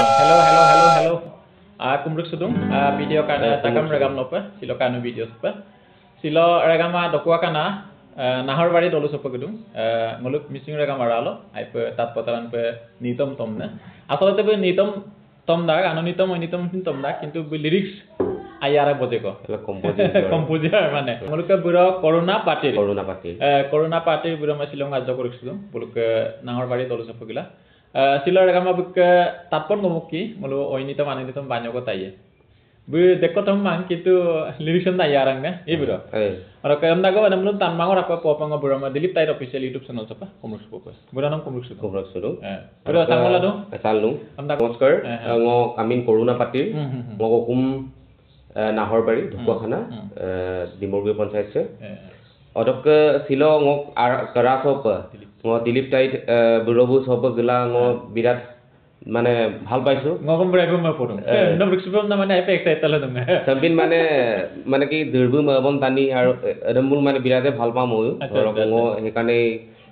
Hello. Kumruk sudung video kana takam regam nopa silo kanu video pa silo regama dokwa kana nahar bari dolu sopa gedung ngoluk missing regam aralo ai pe tat pataran pe nitom tomna asolate pe nitom tomda anonitom onitom tomda kintu lyrics ayara bojeko composer mane ngoluk buro corona party buro ma silong ajjo koriksidum buluk nahar bari dolu sopa gila silo regama buk tapon ngomuki mulu oinitom anonitom banyo ko taye bu dekko tom mang kitu lyrics na yarang na e bro ora ka amda ko namlum tan mangor apa popang bro ma dilip tai official youtube channel sapa komruk supo bro nam komruk supo bro tangola do salung amda namaskar ngo amin corona party ngo kum nahor bari dhukwakhana dimorgui panchayat se odok silo ngo kara sop ngo dilip tai burobu sop gila ngo birat mane bhal paisu ngo kom braibu ma podum nomrik subom na mane epe excited tala dum sambin mane ki durbu ma bom tani ar adamul mane birate bhal pa moyu ngo hekane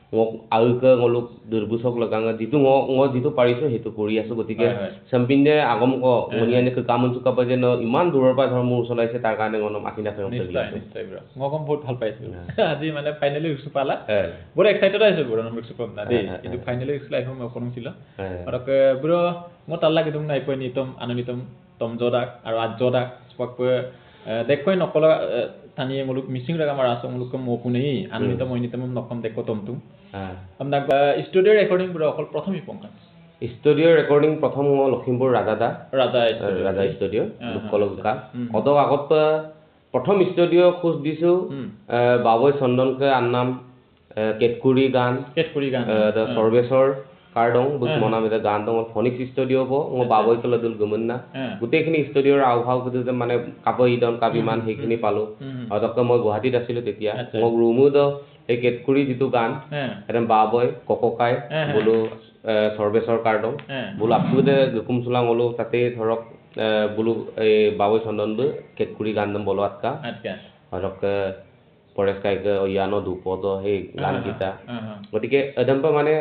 ngo auka ngoluk durbu sok laganga jitu ngo jitu parisu hetu kori asu gotike sambin de agom ko ngoniane ke kamun suka pa jeno iman duror pa dhormu solaise tar kane ngonom akinda film nistai bro ngo kom বহুত ভাল পাইছো আজি মানে finally উসু পালা বড় excited আইছো বড় nomrik subom na de কিন্তু finally উসু life মে কোন ছিল আর bro ngo talla gidum nai poi nitom anonitom tomjodak aru ajjodak spok dekhoi nokolo tani muluk missing ragamar aso muluk mo kunei anonitom oinitom nokom dekko tomtum amna studio recording bro okol prothomই pongkan studio recording prothom ngo Lakhimpur Raja studio Dukkoloka odo agot prothom studio khoj disu Baboy Sondon ke annam Ketkuri gan the Sorbesor Kardong buk mona meda gan dong phonics studio bo ngo Baboy kala dul gumunna gutekhini studio ra avhav kudu mane kapoi don kabiman hekhini palu odokka moi Guwahati asilu tetia ngo rumu do এই কেতকুৰি যিটো গান এরম বাবই কোকোকাই বলো সর্বেসর কার্ডং বলো আপুদে গুকুম সুলাং বলো তাতে ধরক বলো এই বাবই চন্দনবো কেতকুৰি গান দম বলো আটকা ধরক পরেশ কাইকে ইয়ানো দুপদ সেই গান গীতা গতিকে এদম্প মানে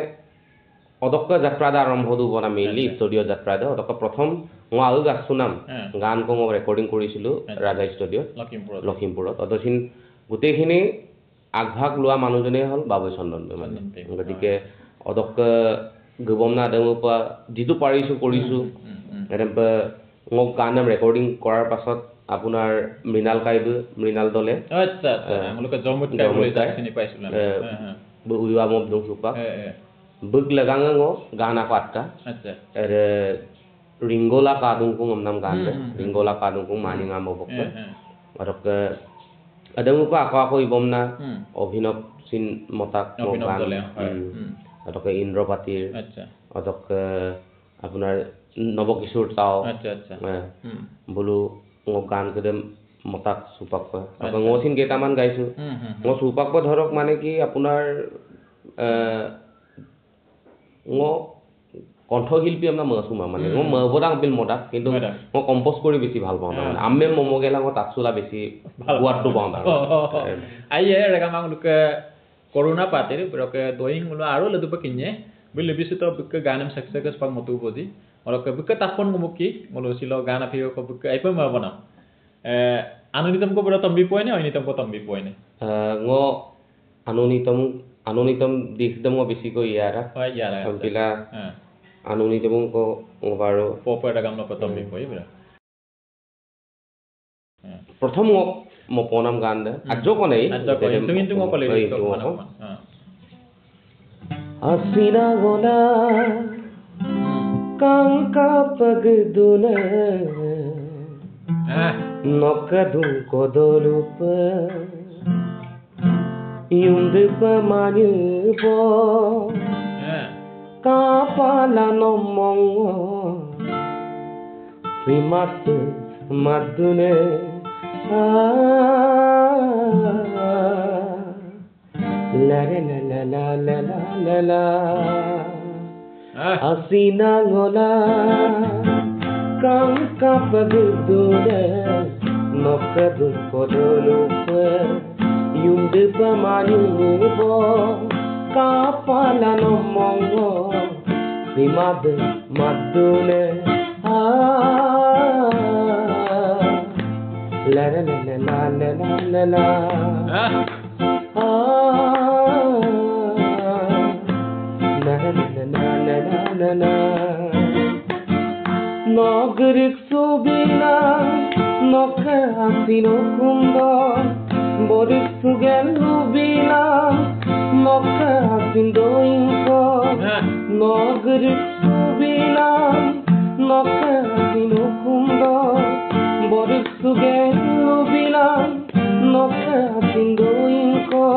অদক্ক যাত্ৰাদা আৰম্ভ দু বনা মেইনলি স্টুডিও যাত্ৰাদা অদক্ক প্ৰথম মই আলু গাছুনাম গান কো ৰেকৰ্ডিং কৰিছিলো ৰাজা স্টুডিও লখিমপুৰত অদছিন গুটেখিনি আগভাগ লোৱা মানুহজনে হল বাবুই চন্দন মানে গতিকে অদক গবমনা দেমপা যিটো পাৰিছো কৰিছো এৰম মোক গানম ৰেকৰ্ডিং কৰাৰ পাছত আপোনাৰ মৃণাল দলে আচ্ছা আমলকে জমুত কাই বলে চিনি পাইছিল উইৱা মব দং সুপা বুক লাগাং গানা পাটকা আচ্ছা এরে রিঙ্গোলা কাদুংকু নাম গান রিঙ্গোলা কাদুংকু মানিঙা মবক অদক adang pa ako ibomna অভিনব সিন মতাক গান অতক ইন্দ্রপাতির আচ্ছা অতক আপনার নবকিশোর তাও আচ্ছা বলু গান কদম মতাক সুপাক অতক সিন কেটামান গাইছো সুপাক ধরক মানে কি আপনার কণ্ঠশিল্পী আমরা মসুমা মানে মবদাং বিল মদাক কিন্তু মই কম্পোজ কৰি বেছি ভাল পাওঁ মানে আম্মে মমগেলা মই তাছুলা বেছি গুৱাটো পাওঁ আইয়ে ৰেগামাং লুকে করোনা পাতের ব্রকে দইং মুলো আরো লদুপ কিনে বিল বিসিত বুক গানম সাকসেস পাক মতু বজি অরকে বুক তাপন মুকি মুলো ছিল গান আফিও কো বুক আইপ ম বনাম আননিতম কো বড় তম্বি পয়নে অনিতম কো তম্বি পয়নে আননিতম দিখদম বেছি কো ইয়ারা সম্পিলা anonitom ko ngobaro popo dagam no patombi poi bra prothom mo ponam ganda ajo ko nei tu ngo kole asina gola kangka pagduna nokadu kodolupa yunde pamanyu bo kapala nomong simat madune la la asina ngola kang kapagudune nokadu kodolupa yunde pamani bo kapala nomong simad madune La la la la la la la la. La la la la la la la. Nagrik subila nokha asino kundor borik sugelu bila nokha asindo inko nagrik subila nokha asino kundor borik sugelu bila nokha asindo inko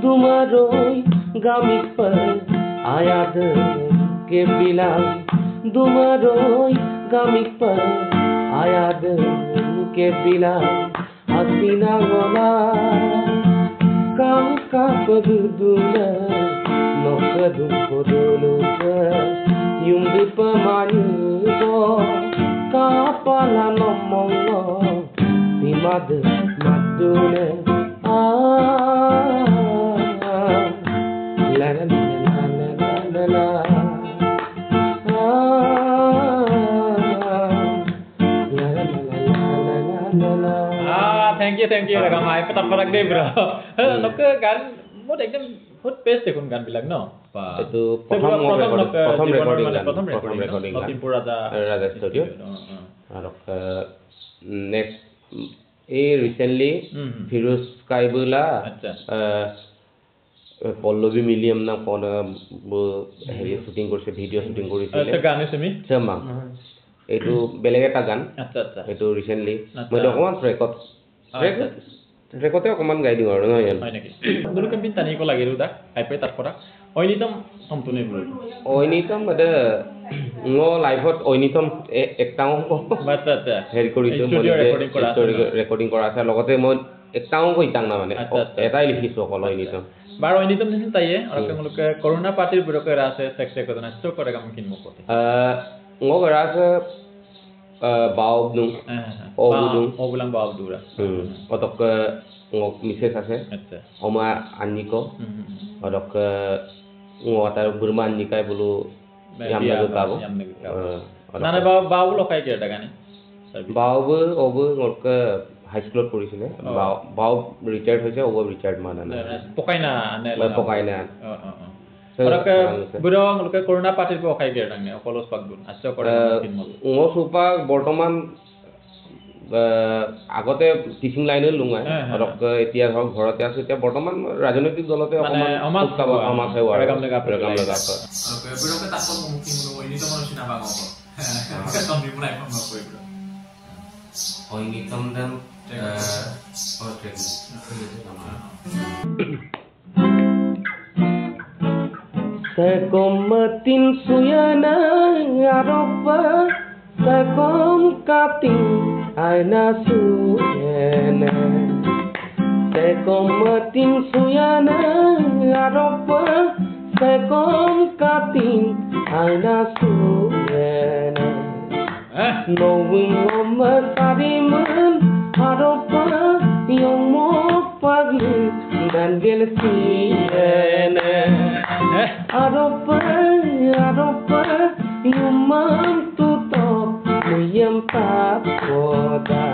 dumaroi gamik par ayad ke bilang दुमरोई गामिक पर आयाद के बिना हसीना गोला काम का पदुला नोकदु पदुलुका Jung पमानी go कापाला नमंगो सिमद मदुने la la la la la la thank you ragam ai patak patak deh bro nok gan mod ekdom hot pace dekun gan bilang no itu prothom recording Timpur Raja studio arok next recently Firoz Kaibula Pallavi Milliam na phone heri shooting korche video shooting korise acha gane semi chama etu beleg eta gan acha etu recently moi document record অকমান গাই দিও আৰু নহয় হয় নেকি দুলু কেম্পিন টানি কো লাগিৰু দা আইপে তাৰ পৰা ঐনিতম সম্পূৰ্ণ বুল ঐনিতম মানে নো লাইভত ঐনিতম একটাও বাচ্চা হেৰি কৰিছো মই ৰেকৰ্ডিং কৰা আছে লগতে মই একটাও কইতাং না মানে এটাই লিখিছো অকল ঐনিতম বাৰ ঐনিতম দিন তাইয়ে আৰু কেমলকে কৰোনা পাৰ্টিৰ বিৰকে আছে সেক্সে কদনা sto কৰে কাম কিন মোক কতে ngo আছে baobdung obulang baobdura otok ngok mises ase oma anniko odok ngotar burma annikai bulu yam nago kabo nana babu lokai ke dagane babu obu ngok high school পড়িছিলে বাও রিটায়ার্ড হয়েছে ওব রিটায়ার্ড মানে না পকাইনা Orake burong loke corona party po kai ger nang ne okolos pagdun acho kore kinmol ngo supa বর্তমান আগতে teaching লাইনে লুঙাই অৰক এতিয়া ধৰ ঘৰতে আছে এতিয়া বৰ্তমান ৰাজনৈতিক দলতে অকমান আমাক হেৱা ৰেগাম লেগা অৰকে বুৰকে তাকো মুখি মুনো ইনিতো মনছিনা বাগো কম ৰিপ্লাই ফোন কৰিবলো অইনিতম দেন Sekomatin suyana aropa sekom kating aina suyana Sekomatin suyana aropa sekom kating aina suyana Knowing oma sariman aropa yung mo pagin dan gelsiana Aropa yumam tutok muyam tapoda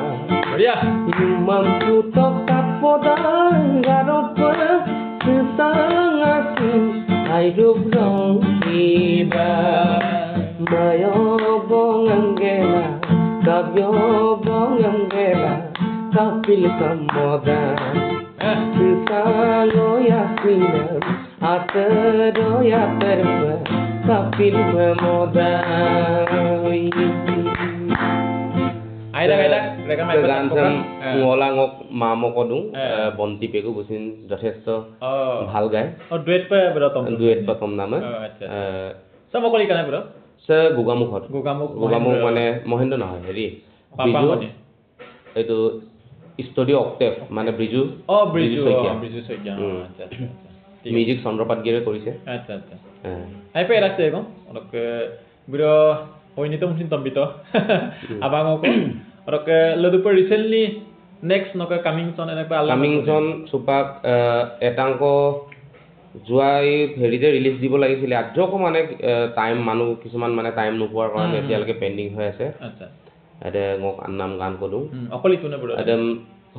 yumam tutok tapoda aropa sesang asin hidup dong tiba mayo bonganggela kabyo bonganggela kapil kamoda sesang yasinam Atero ya terba kapil memoda Aida rekam gansam ngola ngok mamo kodung bonti pegu busin যথেষ্ট ভাল গায় duet pe berotom প্ৰথম নামে sama kali kana bro সে গুগামুখত গুগামুখ মানে মহেন্দ্ৰ নহয় হেৰি বিজু এইটো ষ্টুডিও অক্টেভ মানে ব্ৰিজু ব্ৰিজু সৈকিয়া আচ্ছা মিউজিক চন্দ্ৰপাত গিৰে কৰিছে আচ্ছা আইপে ৰাস্তে গম অলক বিৰো হইনিতম চিন তম্বিত আবাংক অলক লদুপ ৰিসেন্টলি নেক্সট নক কামিং সন এনেকা কামিং সন সুপাক এটাংক যোৱা এই হেৰিতে ৰিলিজ দিব লাগিছিলে আজকো মানে টাইম মানুহ কিছুমান মানে টাইম নোপোৱাৰ কাৰণে এতিয়ালৈকে পেণ্ডিং হৈ আছে আচ্ছা এতে মোক নাম গান কলো অকলি তুনে বড় এদম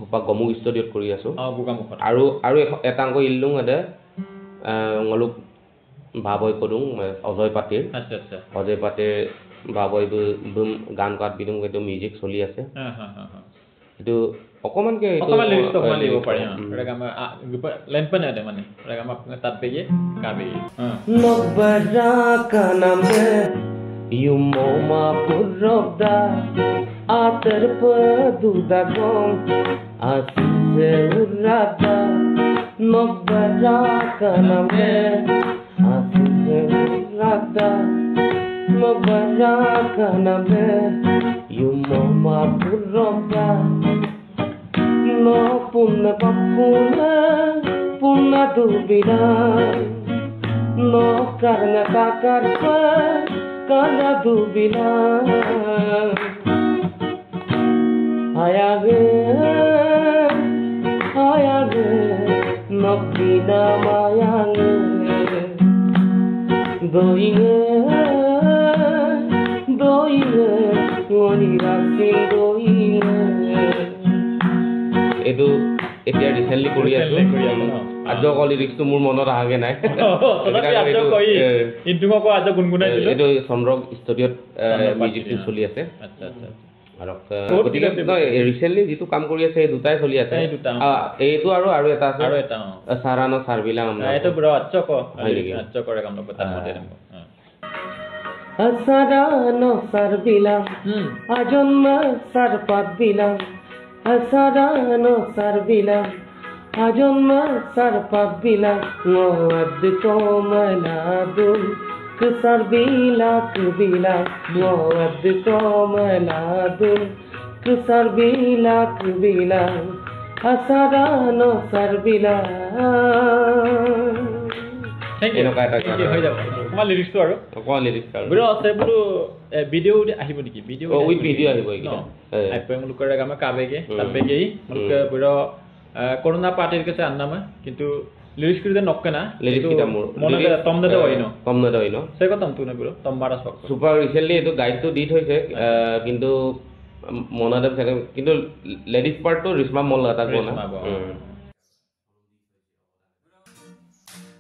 হপা গমুক ষ্টুডিঅ'ত কৰি আছো গুগামুখত আৰু এটা অংক ইল্লুং এতে ngoluk বাবৈ কদুং অজয় পাতিৰ আচ্ছা আচ্ছা অজয় পাতিৰ বাবৈ বুম গান কাট বিদুং এটো মিউজিক চলি আছে এটো অকমানকে অকমান লিৰিক্স অকমান দিব পাৰি ৰেগামা লেম্পন আছে মানে ৰেগামা তাত পেগে কাবে নবৰা কানামে yumoma purroda atar paduda gom asise urrada nobara kaname asise urrada nobara kaname yumoma purroda no punna papuna punna dubira no karna kakarpa kala dubila ayage nokina mayange doinge ngoni rasin doinge edu এতিয়া recently কৰি আছো আজক লিৰিক্সটো মোৰ মনত আহাগে নাই তথাপি আজক কই ইন্টুক আজ গুনগুনাই দিলো এটো চন্দ্ৰক ষ্টুডিঅ'ত মিউজিকটো চলি আছে আচ্ছা আচ্ছা আৰু গতিকে ৰিসেন্টলি যেটো কাম কৰি আছে এই দুটাই চলি আছে এইটো আৰু এটা আছে আৰু এটা সাৰানো সাৰবিলা এইটো বড় আচ্চক কৰে কাম নকতা মতে সাৰানো সাৰবিলা আজন্ম সাৰপাবিলা asarano sarbila ajomma sarpabila ngoad komaladum kusarbila kubila ngoad komaladum kusarbila kubila asarano sarbila Thank you. হৈ যাব তোমাৰ লিৰিক্সটো আৰু অকল লিৰিক্স আৰু বড় আছে বড় ভিডিও আহিব নেকি ভিডিও উইথ ভিডিও আহিব কি আইপে মুলুকৰ গামে কাবেগে তাবেগে মুলুক বড় করোনা পার্টির কাছে আন্নামা কিন্তু লিরিক্স কিতে নক্কে না লিরিক্স কিটা মোর মনে তমদে হইনো তমদে হইনো সে কথাম তুনে বড় তমবারা সক সুপার রিসেন্টলি এটো গাইডটো দিত হইছে কিন্তু মনাদে কিন্তু লেডিস পার্ট তো রিসমা মল লাতা কোনা